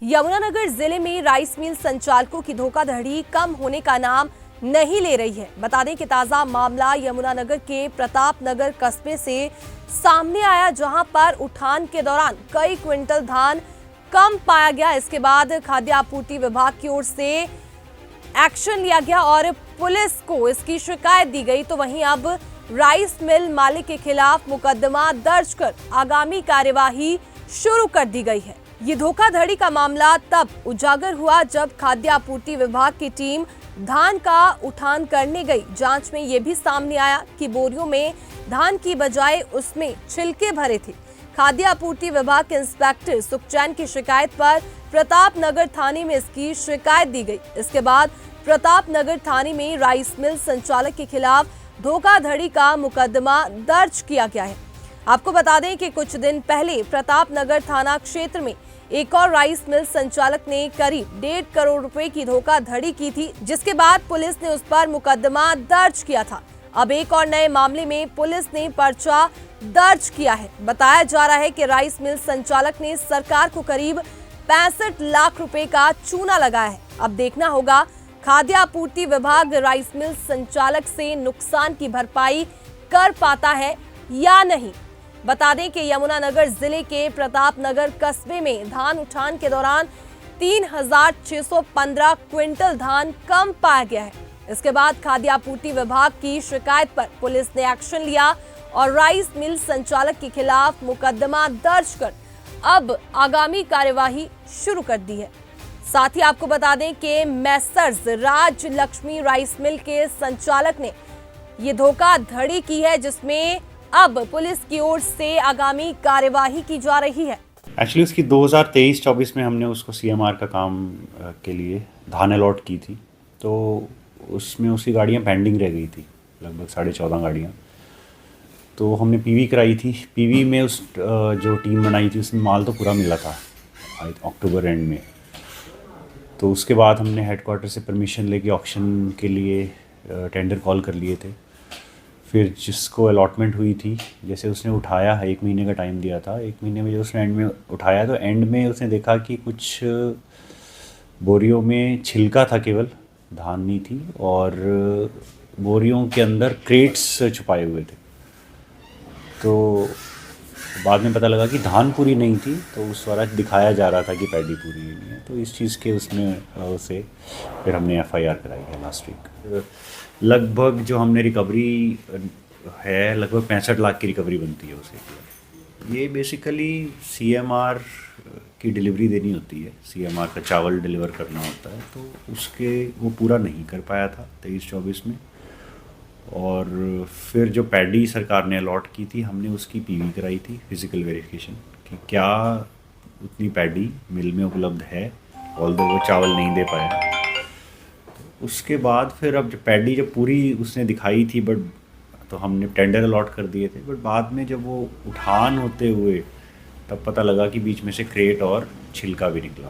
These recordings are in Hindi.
यमुनानगर जिले में राइस मिल संचालकों की धोखाधड़ी कम होने का नाम नहीं ले रही है। बता दें कि ताजा मामला यमुनानगर के प्रताप नगर कस्बे से सामने आया, जहां पर उठान के दौरान कई क्विंटल धान कम पाया गया। इसके बाद खाद्य आपूर्ति विभाग की ओर से एक्शन लिया गया और पुलिस को इसकी शिकायत दी गई। तो वहीं अब राइस मिल मालिक के खिलाफ मुकदमा दर्ज कर आगामी कार्यवाही शुरू कर दी गई है। ये धोखाधड़ी का मामला तब उजागर हुआ जब खाद्य आपूर्ति विभाग की टीम धान का उठान करने गई। जांच में यह भी सामने आया कि बोरियों में धान की बजाय उसमें छिलके भरे थे। खाद्य आपूर्ति विभाग के इंस्पेक्टर सुखचैन की शिकायत पर प्रताप नगर थाने में इसकी शिकायत दी गई। इसके बाद प्रताप नगर थाने में राइस मिल संचालक के खिलाफ धोखाधड़ी का मुकदमा दर्ज किया गया है। आपको बता दें कि कुछ दिन पहले प्रताप नगर थाना क्षेत्र में एक और राइस मिल संचालक ने करीब 1.5 करोड़ रुपए की धोखाधड़ी की थी, जिसके बाद पुलिस ने उस पर मुकदमा दर्ज किया था। अब एक और नए मामले में पुलिस ने पर्चा दर्ज किया है। बताया जा रहा है कि राइस मिल संचालक ने सरकार को करीब 65 लाख रुपए का चूना लगाया है। अब देखना होगा खाद्य आपूर्ति विभाग राइस मिल संचालक से नुकसान की भरपाई कर पाता है या नहीं। बता दें कि यमुनानगर जिले के प्रताप नगर कस्बे में धान उठान के दौरान 3615 क्विंटल धान कम पाया गया है। इसके बाद खाद्य आपूर्ति विभाग की शिकायत पर पुलिस ने एक्शन लिया और राइस मिल संचालक के खिलाफ मुकदमा दर्ज कर अब आगामी कार्यवाही शुरू कर दी है। साथ ही आपको बता दें कि मैसर्स राज लक्ष्मी राइस मिल के संचालक ने ये धोखाधड़ी की है, जिसमें अब पुलिस की ओर से आगामी कार्यवाही की जा रही है। एक्चुअली उसकी 2023-24 में हमने उसको सीएमआर का काम के लिए धान अलॉट की थी, तो उसमें उसकी गाड़ियाँ पेंडिंग रह गई थी, लगभग 14.5 गाड़ियाँ। तो हमने पीवी कराई थी। पीवी में उस जो टीम बनाई थी उसमें माल तो पूरा मिला था अक्टूबर एंड में। तो उसके बाद हमने हेडक्वार्टर से परमिशन लेके ऑक्शन के लिए टेंडर कॉल कर लिए थे। फिर जिसको अलॉटमेंट हुई थी, जैसे उसने उठाया, 1 महीने का टाइम दिया था, 1 महीने में जो उसने एंड में उठाया तो एंड में उसने देखा कि कुछ बोरियों में छिलका था, केवल धान नहीं थी, और बोरियों के अंदर क्रेट्स छुपाए हुए थे। तो बाद में पता लगा कि धान पूरी नहीं थी, तो उस वाला दिखाया जा रहा था कि पैडी पूरी नहीं है। तो इस चीज़ के उसने उसे फिर हमने एफआईआर कराई है लास्ट वीक। लगभग जो हमने रिकवरी है, लगभग 65 लाख की रिकवरी बनती है उसे। ये बेसिकली सीएमआर की डिलीवरी देनी होती है, सीएमआर का चावल डिलीवर करना होता है, तो उसके वो पूरा नहीं कर पाया था 23-24 में। और फिर जो पैडी सरकार ने अलॉट की थी, हमने उसकी पीवी कराई थी, फिज़िकल वेरिफिकेशन, कि क्या उतनी पैडी मिल में उपलब्ध है, ऑल्दो वो चावल नहीं दे पाया। तो उसके बाद फिर अब जो पैडी जब पूरी उसने दिखाई थी, बट तो हमने टेंडर अलॉट कर दिए थे, बट बाद में जब वो उठान होते हुए तब पता लगा कि बीच में से क्रेट और छिलका भी निकला,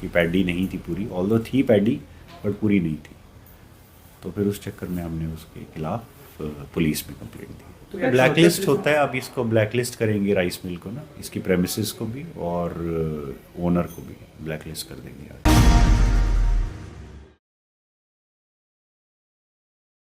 कि पैडी नहीं थी पूरी, ऑल्दो थी पैडी बट पूरी नहीं थी। तो फिर उस चक्कर में हमने उसके खिलाफ पुलिस में कंप्लेंट दी। तो ब्लैक लिस्ट होता है, अब इसको ब्लैक लिस्ट करेंगे राइस मिल को ना, इसकी प्रेमिसेस को भी और ओनर को भी ब्लैक लिस्ट कर देंगे।